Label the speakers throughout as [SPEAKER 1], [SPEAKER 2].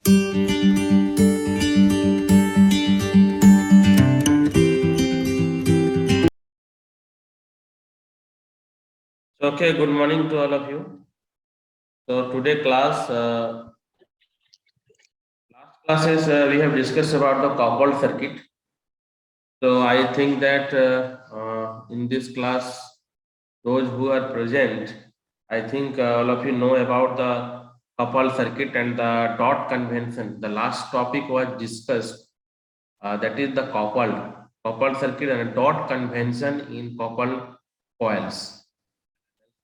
[SPEAKER 1] Okay, good morning to all of you. So today last classes we have discussed about the coupled circuit. So I think that in this class, those who are present, I think all of you know about the coupled circuit and the dot convention. The last topic was discussed, that is the coupled circuit and dot convention in coupled coils.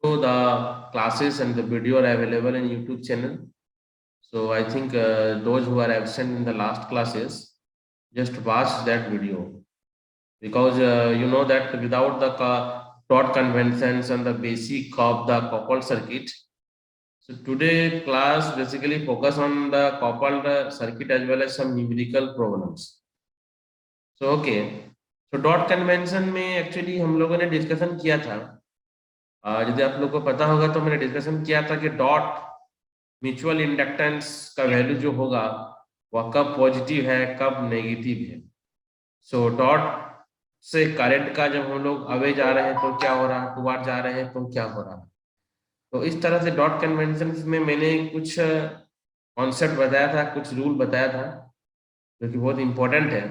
[SPEAKER 1] So the classes and the video are available in YouTube channel. So I think those who are absent in the last classes, just watch that video, because you know that without the dot conventions and the basic of the coupled circuit. So today class basically focus on the coupled circuit as well as some numerical problems. So okay, so dot convention में actually हम लोगों ने discussion किया था, यदि आप लोग को पता होगा तो मैंने डिस्कशन किया था कि डॉट म्यूचुअल इंडक्टेंस का वैल्यू जो होगा वह कब पॉजिटिव है कब नेगेटिव है। सो डॉट से करंट का जब हम लोग अवे जा रहे हैं तो क्या हो रहा है, टुवर्ड जा रहे हैं तो क्या हो रहा है। तो इस तरह से डॉट कन्वेंशन में मैंने कुछ कॉन्सेप्ट बताया था, कुछ रूल बताया था जो कि बहुत इंपॉर्टेंट है।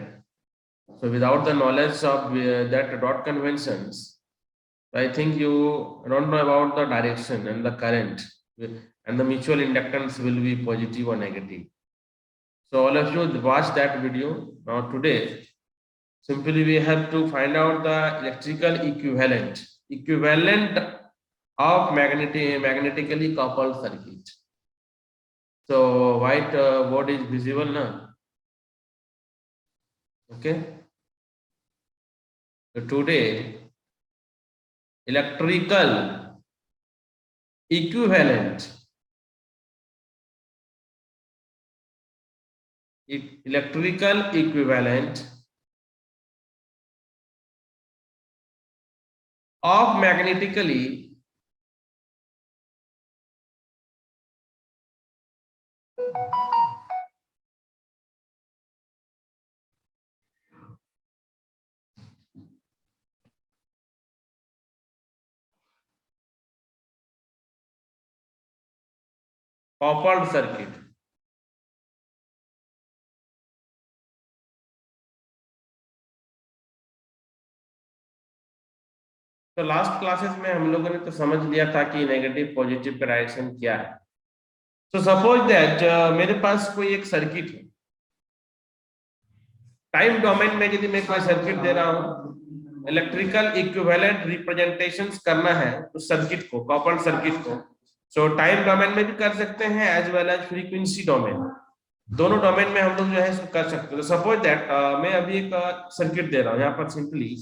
[SPEAKER 1] So without the knowledge of that dot conventions, I think you don't know about the direction and the current and the mutual inductance will be positive or negative. So all of you watch that video. Now today, simply we have to find out the electrical equivalent of magnetically coupled circuit. So white board is visible now. Okay. So today, electrical equivalent of magnetically coupled circuit. तो last classes में हम लोगों ने तो समझ लिया था कि नेगेटिव पॉजिटिव का डायरेक्शन क्या है। सो सपोज दैट मेरे पास कोई एक सर्किट है, टाइम डोमेन में यदि मैं कोई सर्किट दे रहा हूं, इलेक्ट्रिकल इक्विवेलेंट रिप्रेजेंटेशंस करना है उस सर्किट को, कपल्ड सर्किट को। सो टाइम डोमेन में भी कर सकते हैं as well as frequency domain, दोनों डोमेन में हम लोग जो है इसको कर सकते हैं। सपोज दैट मैं अभी एक सर्किट दे रहा हूँ, यहाँ पर सिंपली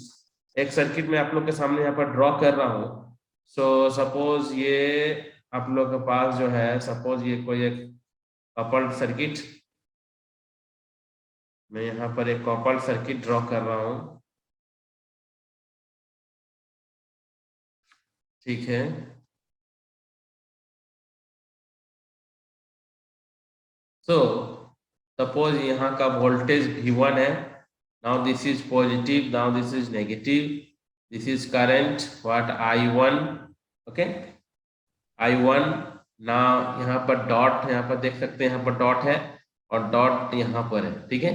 [SPEAKER 1] एक सर्किट में आप लोग के सामने यहाँ पर ड्रॉ कर रहा हूँ। सो सपोज ये आप लोग के पास जो है, सपोज ये कोई एक कपल्ड सर्किट, मैं यहाँ पर एक कपल्ड सर्किट ड्रॉ कर रहा हूँ, ठीक है। सो सपोज यहाँ का वोल्टेज V1 है, now this is positive, now this is negative, this is current what I1, okay I1। Now यहाँ पर डॉट, यहाँ पर देख सकते हैं यहाँ पर डॉट है और डॉट यहाँ पर है, ठीक है।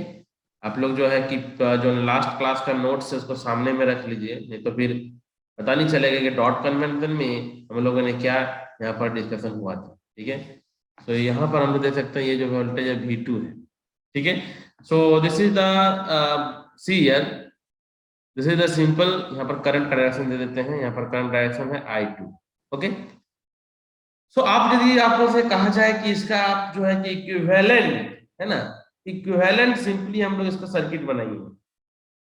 [SPEAKER 1] आप लोग जो है कि जो लास्ट क्लास का नोट्स है उसको सामने में रख लीजिए, नहीं तो फिर पता नहीं चलेगा कि डॉट कन्वेंशन में हम लोगों ने क्या यहाँ पर डिस्कशन हुआ था, ठीक है। तो यहाँ पर हम लोग देख सकते हैं ये जो वोल्टेज है V2 है, ठीक है। So this is the see here, this is the simple, यहाँ पर करंट का डायरेक्शन दे देते हैं, यहाँ पर करंट डायरेक्शन है I2, ओके। सो आप यदि आपको से कहा जाए कि इसका आप जो है कि इक्विवेलेंट है ना, इक्विवेलेंट सिंपली हम लोग इसका सर्किट बनाएंगे,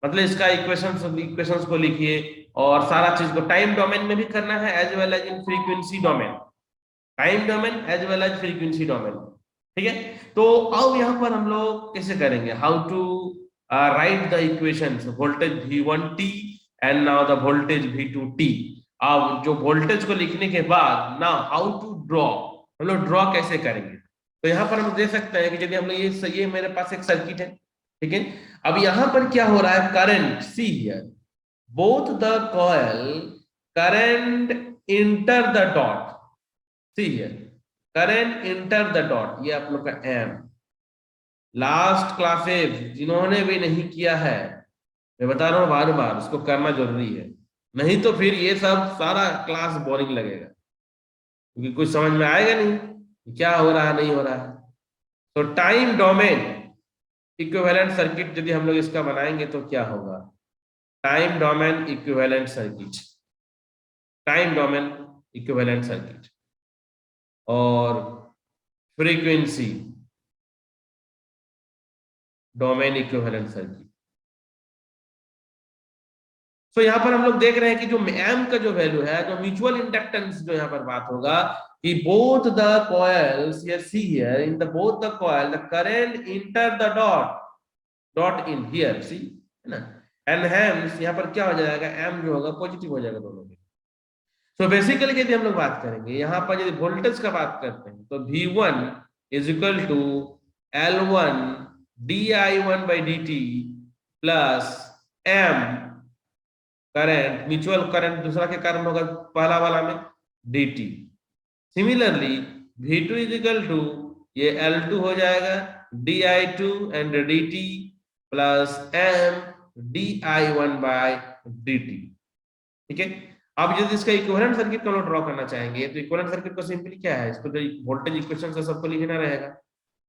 [SPEAKER 1] मतलब इसका इक्वेशंस को लिखिए और सारा चीज को टाइम डोमेन में भी करना है as well as in frequency domain, time domain as well as frequency domain, ठीक है। तो अब यहाँ पर हम लोग कैसे करेंगे, how to write the equations, voltage V1t and now the voltage V2t। अब जो वोल्टेज को लिखने के बाद ना हाउ टू ड्रॉ, हम लोग ड्रॉ कैसे करेंगे, तो यहाँ पर हम दे सकते हैं कि यदि हम लोग ये मेरे पास एक सर्किट है, ठीक है। अब यहाँ पर क्या हो रहा है, current, see here, both the coil current enter the dot, see here, current enter the dot, ये आप लोग का एम। लास्ट क्लासेस जिन्होंने भी नहीं किया है, मैं बता रहा हूँ बार बार, उसको करना जरूरी है, नहीं तो फिर ये सब सारा क्लास बोरिंग लगेगा, क्योंकि कुछ समझ में आएगा नहीं क्या हो रहा है, नहीं हो रहा है। तो टाइम डोमेन इक्विवेलेंट सर्किट यदि हम लोग इसका बनाएंगे तो क्या होगा, time domain equivalent circuit, time domain equivalent circuit, और फ्रीक्वेंसी डोमेन इक्विवेलेंट सर्किट। तो यहाँ पर हम लोग देख रहे हैं कि जो एम का जो वैल्यू है, जो म्यूचुअल इंडक्टेंस जो यहाँ पर बात होगा, कि बोथ द कॉइल्स, ये see here, in the both the coil the current enter the dot in here, see, है ना, एंड हेंस यहाँ पर क्या हो जाएगा, एम जो होगा पॉजिटिव हो जाएगा दोनों में। सो बेसिकली यदि हम लोग बात करेंगे यहाँ पर, यदि वोल्टेज का बात करते हैं, तो V1 is equal to L1 di1 by dt plus m current, mutual current दूसरा के कारण होगा पहला वाला में dt। Similarly V2 is equal to ये L2 हो जाएगा di2 and dt plus m di1 by dt, ठीक है। अब यदि इसका इक्विवेलेंट सर्किट को ड्रॉ करना चाहेंगे, तो इक्विवेलेंट सर्किट को सिंपली क्या है, इसको तो वोल्टेज इक्वेशन से सबको लिखना रहेगा,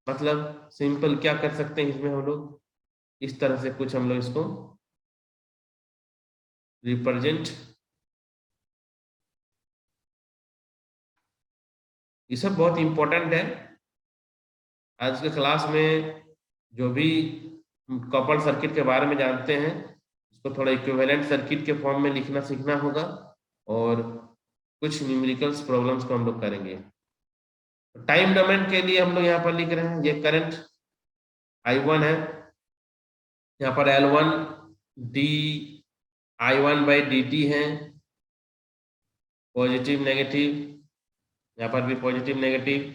[SPEAKER 1] मतलब सिंपल क्या कर सकते हैं इसमें हम लोग, इस तरह से कुछ हम लोग इसको रिप्रेजेंट, ये सब बहुत इंपॉर्टेंट है। आज के क्लास में जो भी कपल सर्किट के बारे में जानते हैं, उसको थोड़ा इक्विवेलेंट सर्किट के फॉर्म में लिखना सीखना होगा, और कुछ न्यूमेरिकल्स प्रॉब्लम्स को हम लोग करेंगे। टाइम डोमेन के लिए हम लोग यहाँ पर लिख रहे हैं, ये करंट I1 है, यहाँ पर L1 di1 by dt है, पॉजिटिव नेगेटिव, यहाँ पर भी पॉजिटिव नेगेटिव,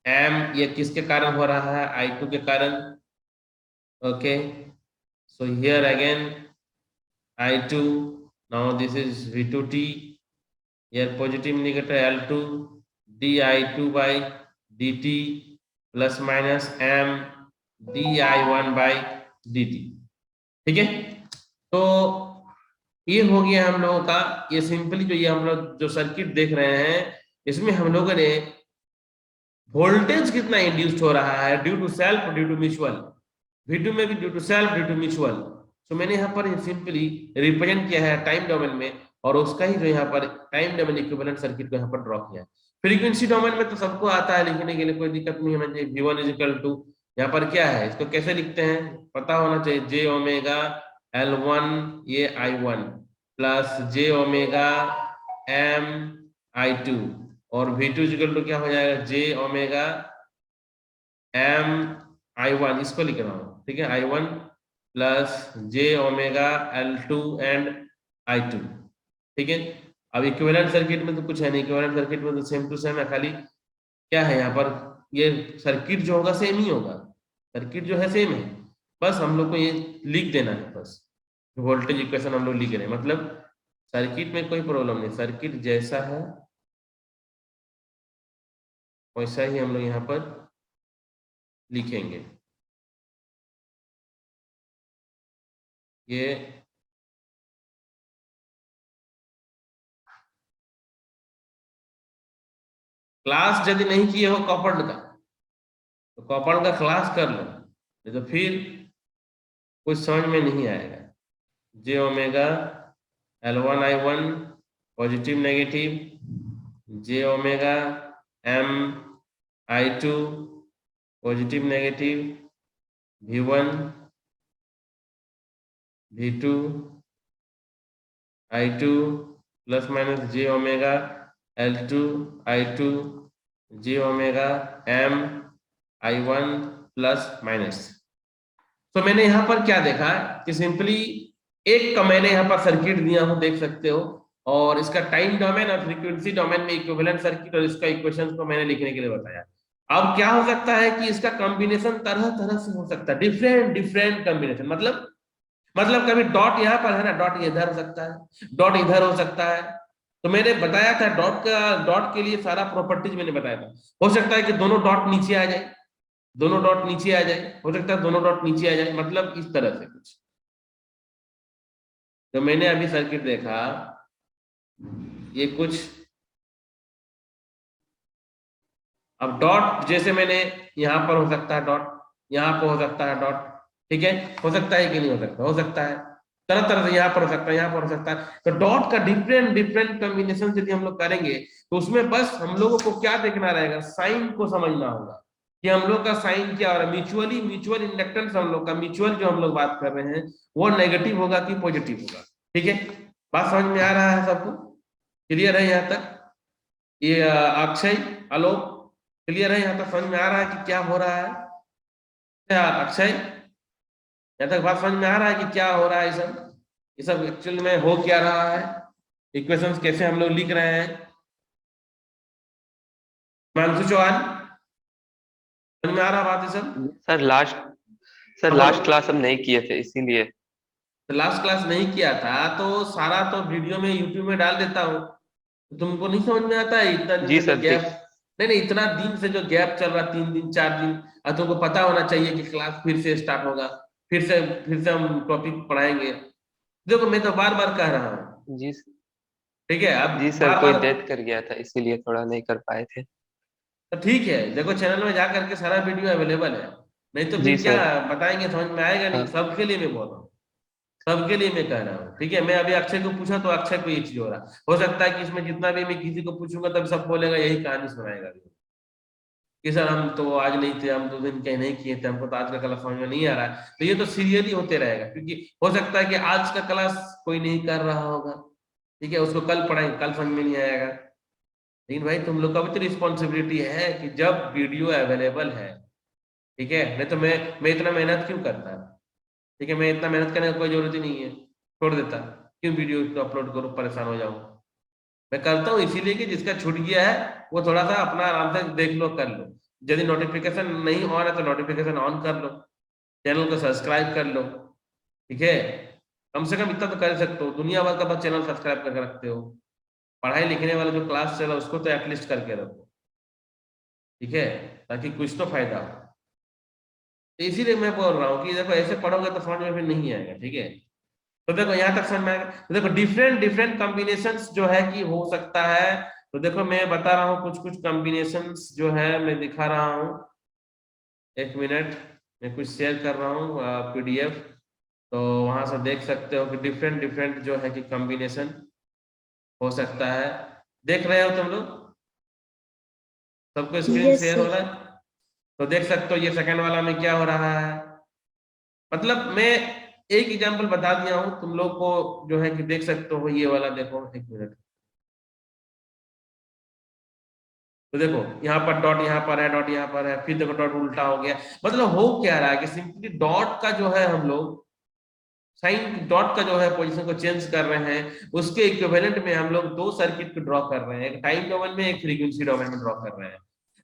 [SPEAKER 1] m ये किसके कारण हो रहा है, I2 के कारण, okay. So here again I2, now this is V2t, here positive negative L2 di2 by dt plus minus m di1 by dt, ठीक है। तो ये हो गया हम लोगों का, ये सिंपली जो ये हम लोग जो सर्किट देख रहे हैं, इसमें हम लोगों ने वोल्टेज कितना इंड्यूस्ड हो रहा है due to self, due to mutual, V2 में भी due to self, due to mutual. तो मैंने यहाँ पर सिंपली रिप्रेजेंट किया है टाइम डोमेन में, और उसका ही जो यहाँ पर टाइम डोमेन इक्विवेलेंट सर्किट को यहाँ पर ड्रॉ किया है। फ्रीक्वेंसी डोमेन में तो सबको आता है लिखने के लिए, कोई दिक्कत नहीं होना चाहिए। V1 इज इक्वल टू, यहाँ पर क्या है, इसको कैसे लिखते हैं पता होना चाहिए, j ओमेगा L1 ये I1 plus j omega m I2, और V2 इज इक्वल टू क्या हो जाएगा, j ओमेगा m I1, इसको लिख रहा हूँ, ठीक है, I1 plus j omega L2 and I2, ठीक है। अब इक्विवेलेंट सर्किट में तो कुछ है नहीं, इक्विवेलेंट सर्किट में तो सेम टू सेम है, खाली क्या है यहाँ पर, ये सर्किट जो होगा सेम ही होगा, सर्किट जो है सेम है, बस हम लोग को ये लिख देना है, बस वोल्टेज इक्वेशन हम लोग लिख रहे हैं, मतलब सर्किट में कोई प्रॉब्लम नहीं, सर्किट जैसा है वैसा ही हम लोग यहाँ पर लिखेंगे। ये क्लास यदि नहीं किए हो कॉपर्ड का, तो कॉपर्ड का क्लास कर लो, नहीं तो फिर कुछ समझ में नहीं आएगा। j omega L1 I1 positive negative, j omega m I2 positive negative, V1 V2 I2 plus minus j omega L2 I2 j omega m I1 plus minus. तो मैंने यहाँ पर क्या देखा कि सिंपली एक का मैंने यहाँ पर सर्किट दिया हूँ, देख सकते हो, और इसका टाइम डोमेन और फ्रीक्वेंसी डोमेन में इक्विवेलेंट सर्किट और इसका इक्वेशन को मैंने लिखने के लिए बताया। अब क्या हो सकता है कि इसका कॉम्बिनेशन तरह तरह से हो सकता है, डिफरेंट डिफरेंट कॉम्बिनेशन, मतलब कभी डॉट यहाँ पर है ना, डॉट इधर हो सकता है, डॉट इधर हो सकता है। तो मैंने बताया था डॉट के लिए सारा प्रॉपर्टीज मैंने बताया था। हो सकता है कि दोनों डॉट नीचे आ जाए, दोनों डॉट नीचे आ जाए, हो सकता है दोनों डॉट नीचे आ जाए, मतलब इस तरह से कुछ। तो मैंने अभी सर्किट देखा, ये कुछ, अब डॉट जैसे मैंने, यहाँ पर हो सकता है डॉट, यहाँ पर हो सकता है डॉट, ठीक है, हो सकता है कि नहीं हो सकता, हो सकता है तरह तरह से, यहाँ पर हो सकता है, यहाँ पर हो सकता है। तो डॉट का डिफरेंट डिफरेंट कॉम्बिनेशन यदि हम लोग करेंगे तो उसमें बस हम लोगों को क्या देखना रहेगा, साइन को समझना होगा कि हम लोग का साइन क्या हो रहा है। म्यूचुअल इंडक्टेंस हम लोग का, म्यूचुअल जो हम लोग बात कर रहे हैं वो नेगेटिव होगा कि पॉजिटिव होगा, ठीक है। बात समझ में आ रहा है सबको, क्लियर है यहाँ तक? ये अक्षय, आलोक, क्लियर है यहाँ तक? समझ में आ रहा है कि क्या हो रहा है? क्या अक्षय, यहाँ तक बात समझ में आ रहा है कि क्या हो रहा है? ये सब एक्चुअल में हो क्या रहा है, इक्वेशंस कैसे हम लोग लिख रहे हैं? मानसू चौहान, समझ में आ रहा बात ये सब?
[SPEAKER 2] सर लास्ट सर
[SPEAKER 1] हाँ बोलो।
[SPEAKER 2] लास्ट क्लास हम नहीं किए थे इसीलिए।
[SPEAKER 1] तो लास्ट क्लास नहीं किया था तो सारा तो वीडियो में यूट्यूब में डाल देता हूँ, तो तुमको नहीं समझ में आता है? इतना दिन
[SPEAKER 2] जी
[SPEAKER 1] से जो
[SPEAKER 2] सर
[SPEAKER 1] गैप,
[SPEAKER 2] ठीक।
[SPEAKER 1] नहीं नहीं, इतना दिन से जो गैप चल रहा, 3 दिन 4 दिन, और तुमको पता होना चाहिए कि क्लास फिर से स्टार्ट होगा, फिर से हम टॉपिक पढ़ाएंगे। देखो मैं तो बार बार कह रहा हूँ,
[SPEAKER 2] जी।
[SPEAKER 1] ठीक है, अब
[SPEAKER 2] जी सर,
[SPEAKER 1] बार
[SPEAKER 2] कोई
[SPEAKER 1] बार।
[SPEAKER 2] डेथ कर गया था इसीलिए थोड़ा नहीं कर पाए थे।
[SPEAKER 1] तो ठीक है, देखो चैनल में जा करके सारा वीडियो अवेलेबल है, नहीं तो
[SPEAKER 2] जी
[SPEAKER 1] फिर क्या
[SPEAKER 2] सर।
[SPEAKER 1] बताएंगे, समझ में आएगा नहीं।
[SPEAKER 2] हाँ।
[SPEAKER 1] सबके लिए मैं बोल रहा हूँ, सबके लिए मैं कह रहा हूँ, ठीक है। मैं अभी अक्षय को पूछा तो अक्षय को ये चीज हो रहा, हो सकता है कि इसमें जितना भी मैं किसी को पूछूंगा तब सब बोलेगा, यही कहानी सुनाएगा कि सर हम तो आज नहीं थे, हम 2 दिन कहीं नहीं किए थे, हमको तो आज का क्लास समझ में नहीं आ रहा है। तो ये तो सीरियसली होते रहेगा, क्योंकि हो सकता है कि आज का क्लास कोई नहीं कर रहा होगा, ठीक है, उसको कल पढ़ाएंगे, कल समझ में नहीं आएगा। लेकिन भाई तुम लोग का भी तो रिस्पॉन्सिबिलिटी है कि जब वीडियो अवेलेबल है, ठीक है, नहीं तो मैं इतना मेहनत क्यों करता, ठीक है, मैं इतना मेहनत करने की कोई जरूरत ही नहीं है, छोड़ देता, क्यों वीडियो अपलोड करूँ, परेशान हो जाऊँ। मैं करता हूँ इसीलिए कि जिसका छूट गया है वो थोड़ा सा अपना आराम से देख लो, कर लो। यदि नोटिफिकेशन नहीं ऑन है तो नोटिफिकेशन ऑन कर लो, चैनल को सब्सक्राइब कर लो, ठीक है। कम से कम इतना तो कर सकते हो, दुनिया भर का बस चैनल सब्सक्राइब करके रखते हो, पढ़ाई लिखने वाला जो क्लास चला उसको तो एटलीस्ट करके रखो, ठीक है, ताकि कुछ तो फायदा हो। तो इसीलिए मैं बोल रहा हूँ कि देखो ऐसे पढ़ोगे तो समझ में फिर नहीं आएगा, ठीक है। तो देखो यहाँ तक समझ में आएगा, तो देखो डिफरेंट डिफरेंट कॉम्बिनेशंस जो है कि हो सकता है। तो देखो मैं बता रहा हूँ कुछ कुछ कॉम्बिनेशंस जो है मैं दिखा रहा हूँ, एक मिनट, मैं कुछ शेयर कर रहा हूँ पीडीएफ, तो वहां से देख सकते हो कि डिफरेंट डिफरेंट जो है कि कॉम्बिनेशन हो सकता है। देख रहे हो तुम लोग, सबको स्क्रीन
[SPEAKER 3] यस
[SPEAKER 1] शेयर हो
[SPEAKER 3] सर।
[SPEAKER 1] रहा है? तो देख सकते हो ये सेकंड वाला में क्या हो रहा है, मतलब मैं एक एग्जांपल बता दिया हूँ तुम लोग को, जो है कि देख सकते हो ये वाला, देखो एक मिनट। तो देखो यहाँ पर डॉट यहाँ पर है, डॉट यहाँ पर है, फिर देखो डॉट उल्टा हो गया। मतलब हो क्या रहा है कि सिंपली डॉट का जो है हम लोग साइन, डॉट का जो है पोजीशन को चेंज कर रहे हैं, उसके इक्विवेलेंट में हम लोग 2 सर्किट को ड्रॉ कर रहे हैं, एक टाइम डोमेन में, एक फ्रीक्वेंसी डोमेन में ड्रॉ कर रहे हैं।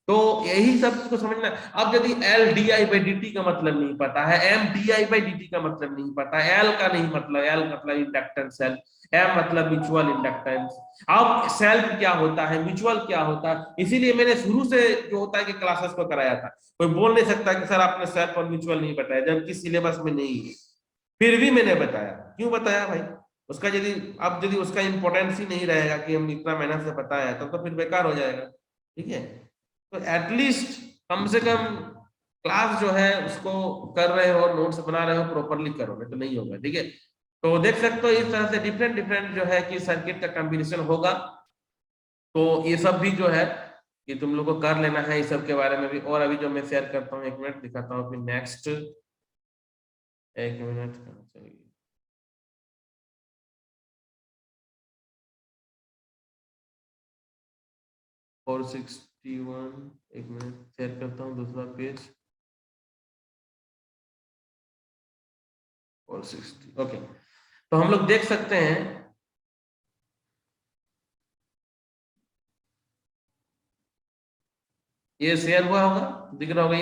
[SPEAKER 1] तो यही सब को समझना। अब यदि L D I by D T का मतलब नहीं पता है, M D I by D T का मतलब नहीं पता है, एल का नहीं मतलब, एल मतलब इंडक्टेंस सेल, एम मतलब म्यूचुअल इंडक्टेंस, अब सेल्फ क्या होता है, म्यूचुअल क्या होता है, इसीलिए मैंने शुरू से जो होता है कि क्लासेस को कराया था। कोई बोल नहीं सकता कि सर आपने सेल्फ और म्यूचुअल नहीं बताया, जबकि सिलेबस में नहीं है, फिर भी मैंने बताया। क्यों बताया भाई? उसका यदि, अब यदि उसका इंपॉर्टेंस ही नहीं रहेगा कि हम इतना मेहनत से बताया तब तो फिर बेकार हो जाएगा, ठीक है। तो एटलीस्ट कम से कम क्लास जो है उसको कर रहे हो, नोट्स बना रहे हो, प्रॉपरली करो, नहीं तो नहीं होगा, ठीक है। तो देख सकते हो इस तरह से डिफरेंट डिफरेंट जो है कि सर्किट का कॉम्बिनेशन होगा। तो ये सब भी जो है कि तुम लोग को कर लेना है इस सब के बारे में भी। और अभी जो मैं शेयर करता हूँ, एक मिनट दिखाता हूँ फिर नेक्स्ट, एक मिनट कहाँ चली गई? 461, एक मिनट शेयर करता हूँ दूसरा पेज, 460, ओके। तो हम लोग देख सकते हैं, ये शेयर हुआ होगा, दिख रहा होगा,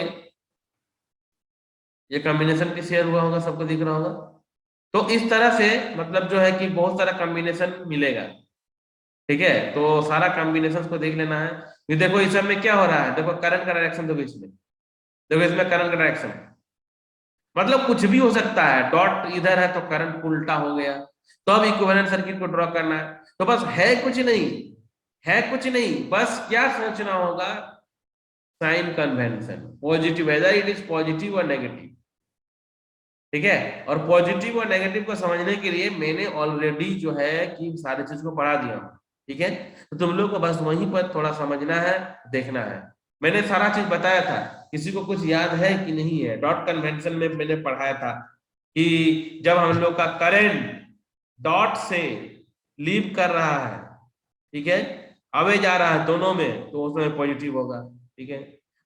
[SPEAKER 1] ये कॉम्बिनेशन भी शेयर हुआ होगा, सबको दिख रहा होगा। तो इस तरह से मतलब जो है कि बहुत सारा कॉम्बिनेशन मिलेगा। ठीक है, तो सारा कॉम्बिनेशन को देख लेना है। ये देखो इस सब में क्या हो रहा है, देखो करंट का डायरेक्शन, देखो इसमें, देखो इसमें करंट का डायरेक्शन, मतलब कुछ भी हो सकता है। डॉट इधर है तो करंट उल्टा हो गया। तो अब इक्विवेलेंट सर्किट को ड्रॉ करना है, तो बस है कुछ नहीं, है कुछ नहीं, बस क्या सोचना होगा, sign convention, positive, whether it is positive और नेगेटिव। ठीक है, और पॉजिटिव और नेगेटिव को समझने के लिए मैंने ऑलरेडी जो है कि सारी चीज को पढ़ा दिया हूं। ठीक है, तो तुम लोग को बस वहीं पर थोड़ा समझना है, देखना है। मैंने सारा चीज बताया था, किसी को कुछ याद है कि नहीं है? डॉट कन्वेंशन में मैंने पढ़ाया था कि जब हम लोग का करंट डॉट से लीव कर रहा है, ठीक है, आवे जा रहा है दोनों में, तो उसमें पॉजिटिव होगा। ठीक है,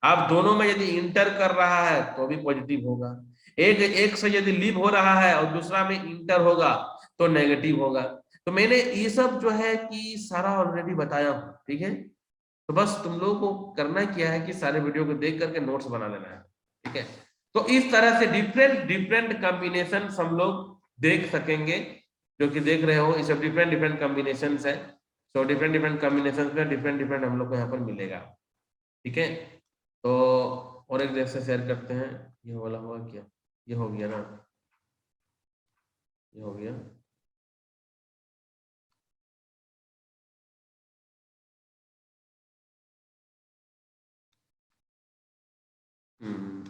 [SPEAKER 1] अब दोनों में यदि इंटर कर रहा है तो भी पॉजिटिव होगा। एक एक से यदि लीव हो रहा है और दूसरा में इंटर होगा तो नेगेटिव होगा। तो मैंने ये सब जो है कि सारा ऑलरेडी बताया हूँ। ठीक है, तो बस तुम लोगों को करना क्या है कि सारे वीडियो को देख करके नोट्स बना लेना है। ठीक है, तो इस तरह से डिफरेंट डिफरेंट कॉम्बिनेशन हम लोग देख सकेंगे, जो कि देख रहे हो, ये सब डिफरेंट डिफरेंट कॉम्बिनेशन है। सो डिफरेंट डिफरेंट कॉम्बिनेशन में डिफरेंट डिफरेंट हम लोग को यहाँ पर मिलेगा। ठीक है, तो और एक जैसे शेयर करते हैं, ये वाला हुआ क्या, ये हो गया ना, ये हो गया। हम्म,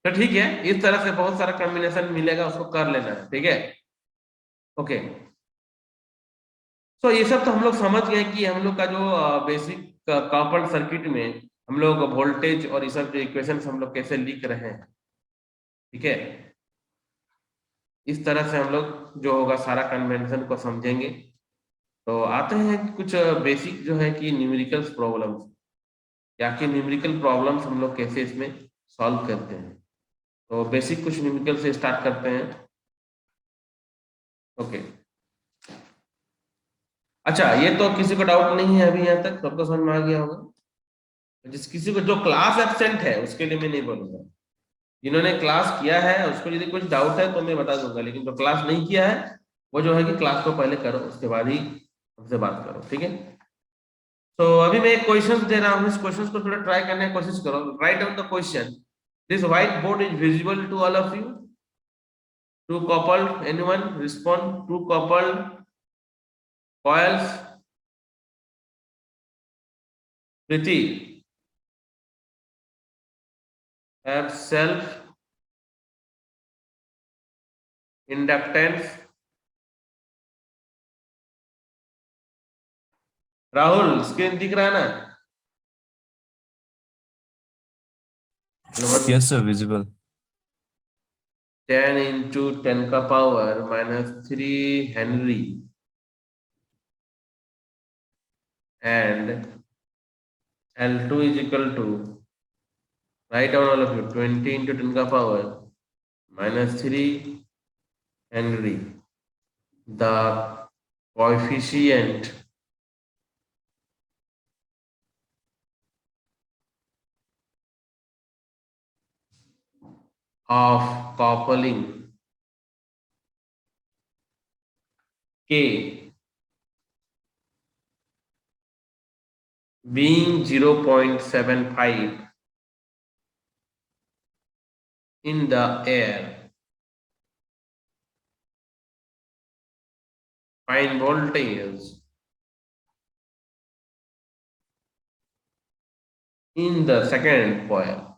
[SPEAKER 1] तो ठीक है, इस तरह से बहुत सारा कॉम्बिनेशन मिलेगा, उसको कर लेना है। ठीक है, ओके। तो ये सब तो हम लोग समझ गए कि हम लोग का जो बेसिक कॉपर सर्किट में हम लोग वोल्टेज और ये सब जो इक्वेशन हम लोग कैसे लिख रहे हैं। ठीक है, इस तरह से हम लोग जो होगा सारा कन्वेंशन को समझेंगे। तो आते हैं कुछ बेसिक जो है कि न्यूमेरिकल्स प्रॉब्लम्स, या कि न्यूमेरिकल प्रॉब्लम्स हम लोग कैसे इसमें सॉल्व करते हैं। तो बेसिक कुछ न्यूमेरिकल से स्टार्ट करते हैं। ओके, अच्छा, ये तो किसी को डाउट नहीं है अभी यहाँ तक, सबको समझ में आ गया होगा। जिस किसी को जो क्लास एब्सेंट है उसके लिए मैं नहीं बोलूंगा, जिन्होंने क्लास किया है उसको यदि कुछ डाउट है तो मैं बता दूंगा, लेकिन जो क्लास नहीं किया है वो जो है कि क्लास को पहले करो, उसके बाद ही हमसे बात करो। ठीक है, तो अभी मैं एक क्वेश्चन दे रहा हूँ, इस क्वेश्चन को थोड़ा ट्राई करने की कोशिश करो। Write down the question, this white board is visible to all of you, to coupled, anyone respond, two coupled coils, Priti, have self inductance। Rahul, screen दिख रहा है ना?
[SPEAKER 3] Yes, sir, visible.
[SPEAKER 1] 10 into 10 का power -3 Henry and L2 is equal to, write down all of you, 20 into 10 का power -3 Henry, the coefficient of coupling K being 0.75 in the air. Find voltage in the second coil.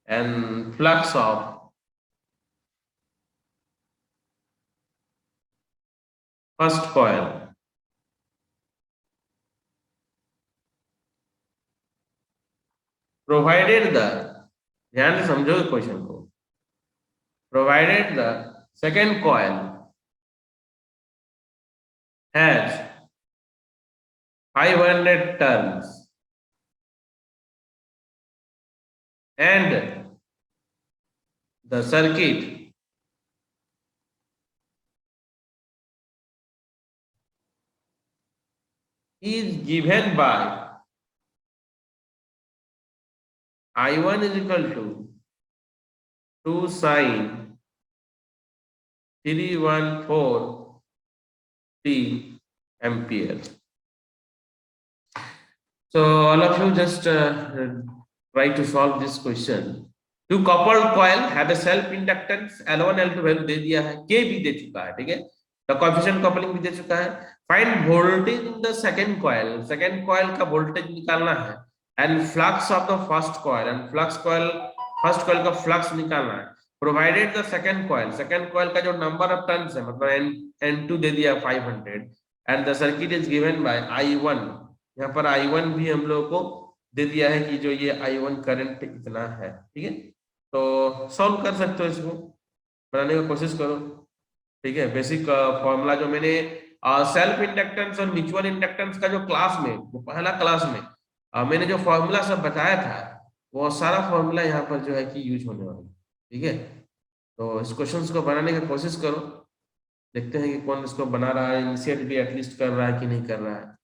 [SPEAKER 1] And flux of first coil, provided the, ध्यान से समझो question को, provided the second coil has 500 turns and the circuit is given by I1 is equal to 2 sin 314 t ampere. So all of you just try to solve this question. Two coupled coil have a self inductance L1 L2 value दे दिया है, K भी दे चुका है, ठीक है, तो coefficient coupling भी दे चुका है. Find voltage in the second coil का वोल्टेज निकालना है, and flux of the first coil, and first coil का फ्लक्स निकालना है. प्रोवाइडेड द सेकंड कॉइल का जो नंबर ऑफ टर्न्स है, मतलब N2 दे दिया 500, and the circuit is given by I1. यहाँ पर I1 भी हम लोगों को दे दिया है कि जो ये I1 करंट इतना है, ठीक है. तो सॉल्व कर सकते हो, इसको बनाने की कोशिश करो, ठीक है. बेसिक फॉर्मूला जो मैंने सेल्फ इंडक्टेंस और म्यूचुअल इंडक्टेंस का जो क्लास में, वो पहला क्लास में मैंने जो फॉर्मूला सब बताया था, वो सारा फॉर्मूला यहाँ पर जो है कि यूज होने वाला है, ठीक है. तो इस क्वेश्चन को बनाने की कोशिश करो, देखते हैं कि कौन इसको बना रहा है, इनिशिएट भी एटलीस्ट कर रहा है कि नहीं कर रहा है.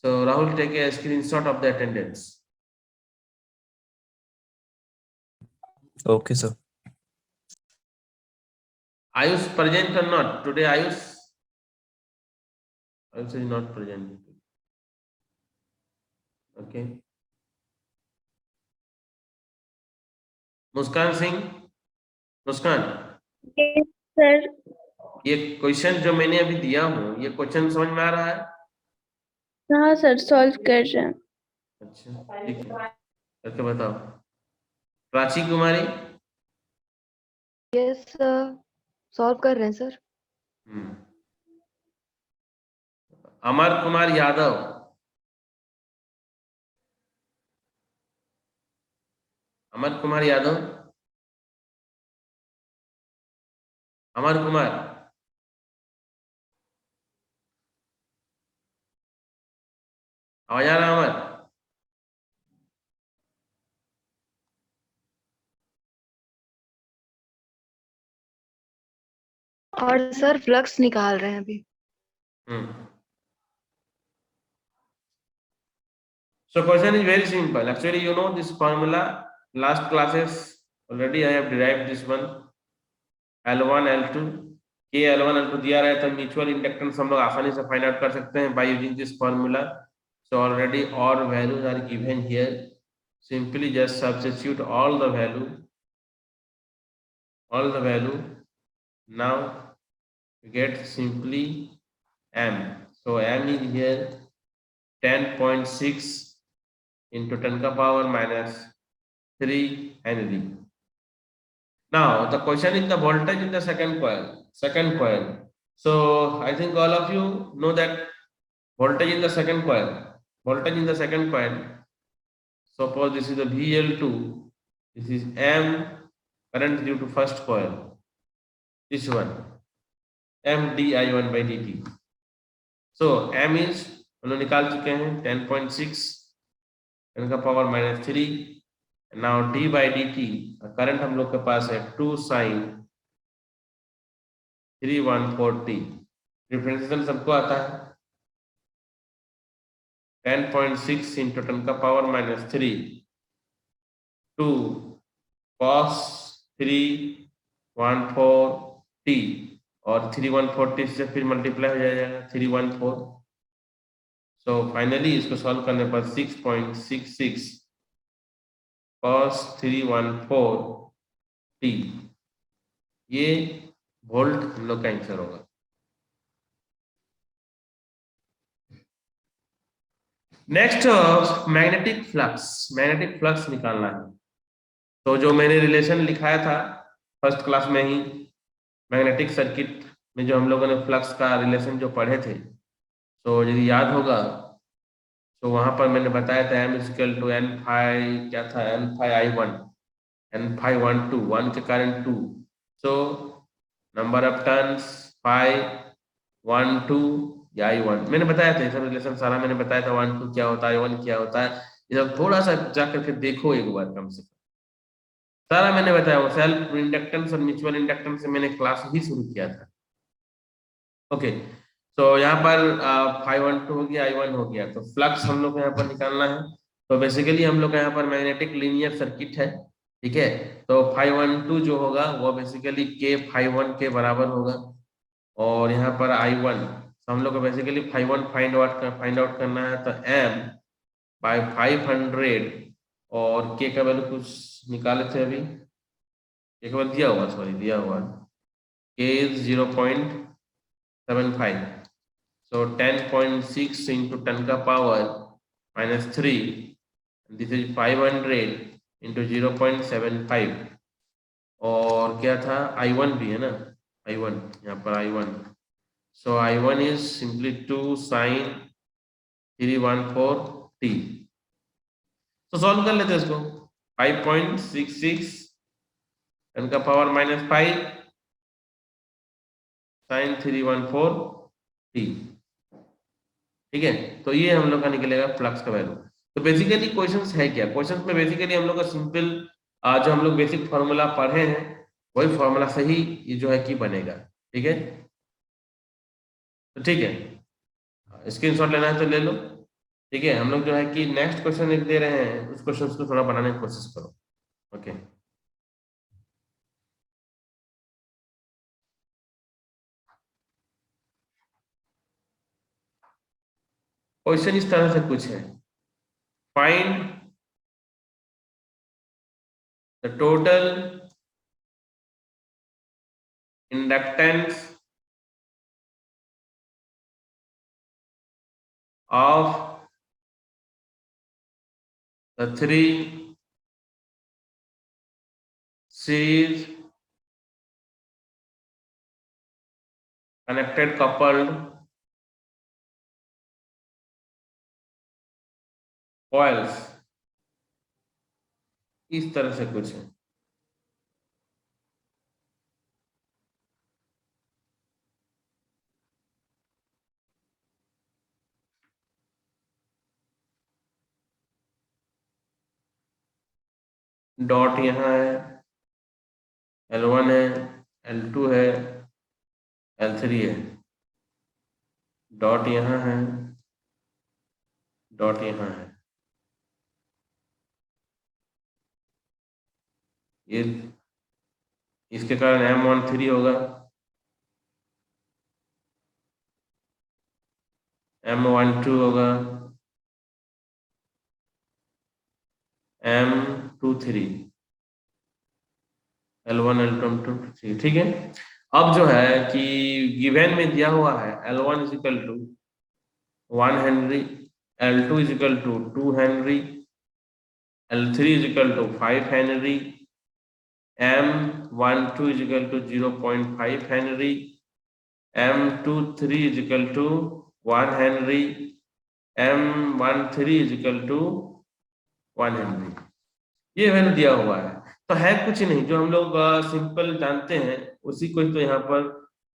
[SPEAKER 1] So Rahul, take a screenshot of the attendance.
[SPEAKER 3] Okay, sir.
[SPEAKER 1] Ayush present or not? Today Ayush is not present. Okay. Muskan Singh, Muskan.
[SPEAKER 4] Yes, sir.
[SPEAKER 1] ये क्वेश्चन जो मैंने अभी दिया हूँ, ये क्वेश्चन समझ में आ रहा है?
[SPEAKER 4] हाँ सर, सॉल्व कर रहे हैं.
[SPEAKER 1] अच्छा, ठीक है, करके बताओ. प्राची कुमारी.
[SPEAKER 5] यस सर, सॉल्व कर रहे हैं सर.
[SPEAKER 1] अमर कुमार यादव. अमर कुमार यादव. अमर कुमार. आवाज आ रहा अमर?
[SPEAKER 5] और सर फ्लक्स निकाल रहे हैं अभी.
[SPEAKER 1] So question is very simple. Actually, you know this formula. Last classes already I have derived this one. L1, L2, K L1, L2 दिया रहा है, तो म्यूचुअल इंडक्टेंस हम लोग आसानी से फाइंड आउट कर सकते हैं by using this formula. So already all values are given here. Simply just substitute all the value. Now you get simply M. So M is here 10.6 into 10 ka power minus 3 Henry. Now the question is the voltage in the second coil. So I think all of you know that voltage in the second coil. Suppose this is the VL2, this is M, current due to first coil, this one M di1 by dt. So M is हम लोग निकाल चुके हैं 10.6 10 का power minus 3. Now d by dt, current हम लोग के पास है 2 sin 314t. डिफरेंशिएशन सबको आता है. 10.6 into 10 का पावर minus 3 2 cos 314t, और 314t से फिर मल्टीप्लाई हो जाएगा 314. So finally इसको सॉल्व करने पर 6.66 cos 314t, ये वोल्ट हम लोग का आंसर होगा. नेक्स्ट मैग्नेटिक फ्लक्स निकालना है. तो जो मैंने रिलेशन लिखाया था फर्स्ट क्लास में ही, मैग्नेटिक सर्किट में जो हम लोगों ने फ्लक्स का रिलेशन जो पढ़े थे, तो यदि याद होगा तो वहां पर मैंने बताया था M equal to N phi, क्या था, N phi I1, N phi 1 2, 1 के कारण 2. So number of turns phi 1 2 या I1 मैंने बताया था. ये सब रिलेशन सारा मैंने बताया था. 1 2 क्या होता है, I1 क्या होता है, ये सब थोड़ा सा जाकर के देखो एक बार, कम से कम सारा मैंने बताया. वो सेल्फ इंडक्टेंस और म्यूचुअल इंडक्टेंस से मैंने क्लास ही शुरू किया था. ओके, तो यहाँ पर 512 हो गया, I1 हो गया, तो फ्लक्स हम लोग को यहाँ पर निकालना है। तो बेसिकली हम लोग का यहाँ पर मैग्नेटिक लीनियर सर्किट है, ठीक है। तो 512 जो होगा वो बेसिकली K51 के बराबर होगा, और यहाँ पर I1, तो हम लोग को बेसिकली 5 फाइंड आउट करना है। तो M बाय 500, और K का वैल्यू कुछ निकाले थे अभी, एक बार दिया हुआ, सॉरी दिया हुआ, K इज 0.75, so 10.6 into 10 का पावर -3, दिस इज 500 into 0.75, और क्या था, I1 भी है ना, I1 यहाँ पर I1, so I1 is simply 2 sin 314t। तो सॉल्व कर लेते हैं इसको, 5.66 10 का पावर -5 sin 314t, ठीक है। तो ये हम लोग का निकलेगा फ्लक्स का वैल्यू। तो बेसिकली क्वेश्चंस है क्या, क्वेश्चंस में बेसिकली हम लोग का सिंपल जो हम लोग बेसिक फार्मूला पढ़े हैं वही फार्मूला से ही ये जो है कि बनेगा, ठीक है। तो ठीक है, स्क्रीनशॉट लेना है तो ले लो, ठीक है। हम लोग जो है कि नेक्स्ट क्वेश्चन एक दे रहे हैं, उस क्वेश्चन को थोड़ा बनाने की कोशिश करो, ओके। क्वेश्चन इस तरह से कुछ है, find the total inductance of the 3 series connected coupled coils, इस तरह से कुछ है। डॉट यहाँ है, L1 है, L2 है, L3 है, डॉट यहाँ है, डॉट यहाँ है, ये इसके कारण M13 होगा, M12 होगा, M23, L1 L2 ठीक है। अब जो है कि गिवन में दिया हुआ है L1 is equal to 1 henry, L2 is equal to 2 henry, L3 is equal to 5 henry, M12 is equal to 0.5 henry, M23 is equal to 1 henry, M13 is equal to 1 henry. ये value दिया हुआ है, तो है कुछ नहीं, जो हम लोग सिंपल जानते हैं उसी को तो यहाँ पर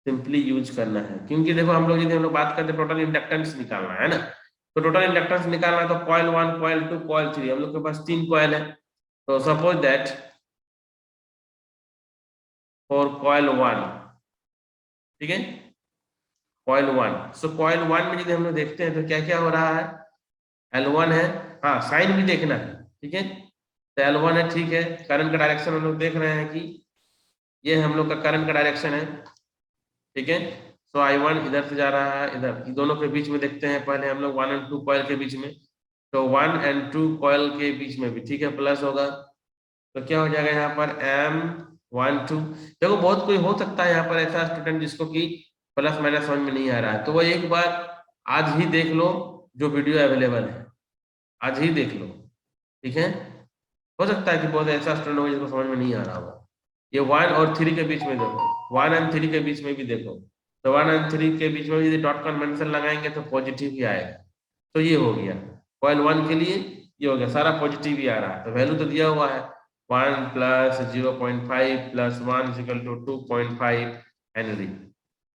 [SPEAKER 1] सिंपली यूज करना है। क्योंकि देखो हम लोग यदि हम लोग बात करते हैं टोटल इंडक्टेंस निकालना है ना, तो टोटल इंडक्टेंस निकालना है तो कॉइल 1, कॉइल 2, कॉइल 3, हम लोग के पास 3 कॉइल है। तो सपोज दैट फॉर कॉइल 1, ठीक है, कॉइल 1, सो कॉइल 1 में यदि हम लोग देखते हैं तो क्या क्या हो रहा है, L1 है, हाँ साइन भी देखना है, ठीक है। तो L1 है, ठीक है, करंट का डायरेक्शन हम लोग देख रहे हैं कि ये हम लोग का करंट का डायरेक्शन है, ठीक है। तो I1 इधर से जा रहा है इधर, दोनों के बीच में देखते हैं पहले हम लोग 1 और 2 कॉइल के बीच में, तो 1 और 2 कॉइल के बीच में भी, ठीक है, प्लस होगा, तो क्या हो जाएगा यहाँ पर M12। देखो बहुत कोई हो सकता है यहाँ पर ऐसा स्टूडेंट जिसको कि प्लस माइनस समझ में नहीं आ रहा है, तो वो एक बार आज ही देख लो, जो वीडियो अवेलेबल है आज ही देख लो, ठीक है। हो सकता है कि बहुत ऐसा स्टूडेंट हो जिसको समझ में नहीं आ रहा होगा। ये 1 और 3 के बीच में देखो, 1 और 3 के बीच में भी देखो, तो 1 और 3 के बीच में यदि डॉट कन्वेंशन लगाएंगे तो पॉजिटिव ही आएगा, तो ये हो गया कॉइल 1 के लिए, ये हो गया सारा पॉजिटिव ही आ रहा है। तो वैल्यू तो दिया हुआ है 1 plus 0.5 plus 1 is equal to 2.5 henry.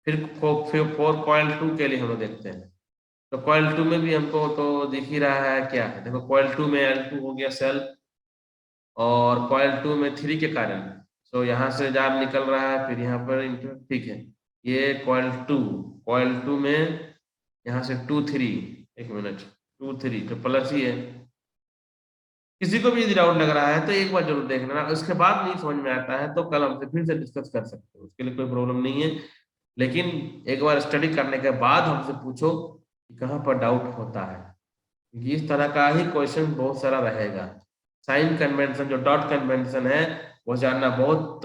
[SPEAKER 1] फिर 4 कॉइल 2 के लिए हम लोग देखते हैं, तो कॉइल 2 में भी हमको तो दिख ही रहा है क्या है, देखो कॉइल 2 में L2 हो गया सेल्फ, और कॉइल 2 में 3 के कारण, सो यहाँ से जार निकल रहा है, फिर यहाँ पर इंटर, ठीक है, ये कॉइल टू में यहाँ से 2 3, एक मिनट, 2 3 तो प्लस ही है। किसी को भी यदि डाउट लग रहा है तो एक बार जरूर देख लेना, उसके बाद नहीं समझ में आता है तो कल हमसे फिर से डिस्कस कर सकते हो, उसके लिए कोई प्रॉब्लम नहीं है। लेकिन एक बार स्टडी करने के बाद हमसे पूछो कि कहाँ पर डाउट होता है, क्योंकि इस तरह का ही क्वेश्चन बहुत सारा रहेगा। साइन कन्वेंशन जो डॉट कन्वेंशन है वो जानना बहुत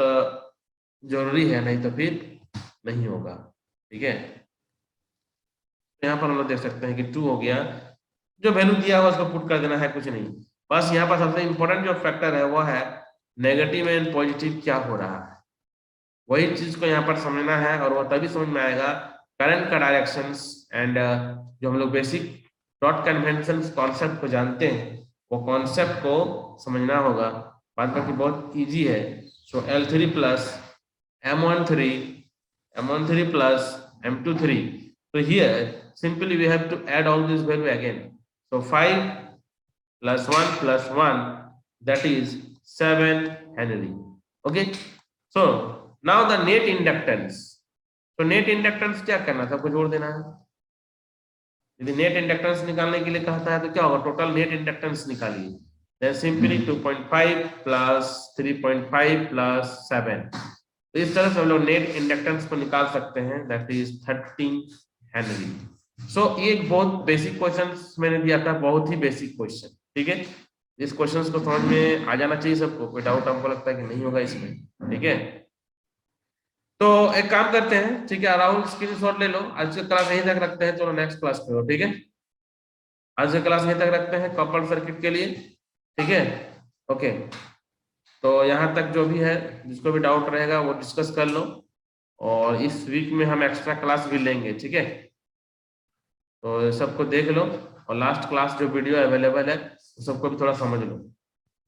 [SPEAKER 1] जरूरी है, नहीं तो फिर नहीं होगा। ठीक है, यहाँ पर हम लोग देख सकते हैं कि 2 हो गया, जो वैल्यू दिया हुआ उसको पुट कर देना है, कुछ नहीं। बस यहाँ पर सबसे इंपॉर्टेंट जो फैक्टर है वो है नेगेटिव एंड पॉजिटिव क्या हो रहा है, वही चीज को यहाँ पर समझना है, और वो तभी समझ में आएगा करंट का डायरेक्शंस एंड जो हम लोग बेसिक डॉट कन्वेंशन कॉन्सेप्ट को जानते हैं वो कॉन्सेप्ट को समझना होगा। बात बाकी बहुत इजी है। सो L3 plus M13 plus M23, so here simply we have to add all this value again. So 5 plus 1 plus 1, that is 7 Henry. Okay, so now the net inductance. तो नेट इंडक्टेंस क्या करना, सबको जोड़ देना है। यदि net inductance निकालने के लिए कहता है तो क्या होगा, टोटल नेट इंडक्टेंस निकालिए। देन सिंपली 2.5 प्लस 3.5 प्लस 7, तो इस तरह से हम लोग नेट इंडक्टेंस को निकाल सकते हैं, दैट इज 13 हेनरी। सो ये एक बहुत बेसिक क्वेश्चन मैंने दिया था, बहुत ही बेसिक क्वेश्चन। ठीक है, इस क्वेश्चन को समझ में आ जाना चाहिए सबको, कोई डाउट हमको लगता है कि नहीं होगा इसमें। ठीक है, तो एक काम करते हैं, ठीक है, अराउंड स्क्रीनशॉट ले लो। आज की क्लास यहीं तक रखते हैं, चलो नेक्स्ट क्लास करो। ठीक है, आज की क्लास यहीं तक रखते हैं कपल्ड सर्किट के लिए। ठीक है, ओके, तो यहाँ तक जो भी है, जिसको भी डाउट रहेगा वो डिस्कस कर लो, और इस वीक में हम एक्स्ट्रा क्लास भी लेंगे। ठीक है, तो सबको देख लो, और लास्ट क्लास जो वीडियो अवेलेबल है सबको भी थोड़ा समझ लो।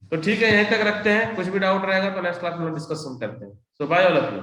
[SPEAKER 1] तो ठीक है, यहीं तक रखते हैं, कुछ भी डाउट रहेगा तो नेक्स्ट क्लास में डिस्कशन करते हैं। सो बाय ऑल ऑफ यू।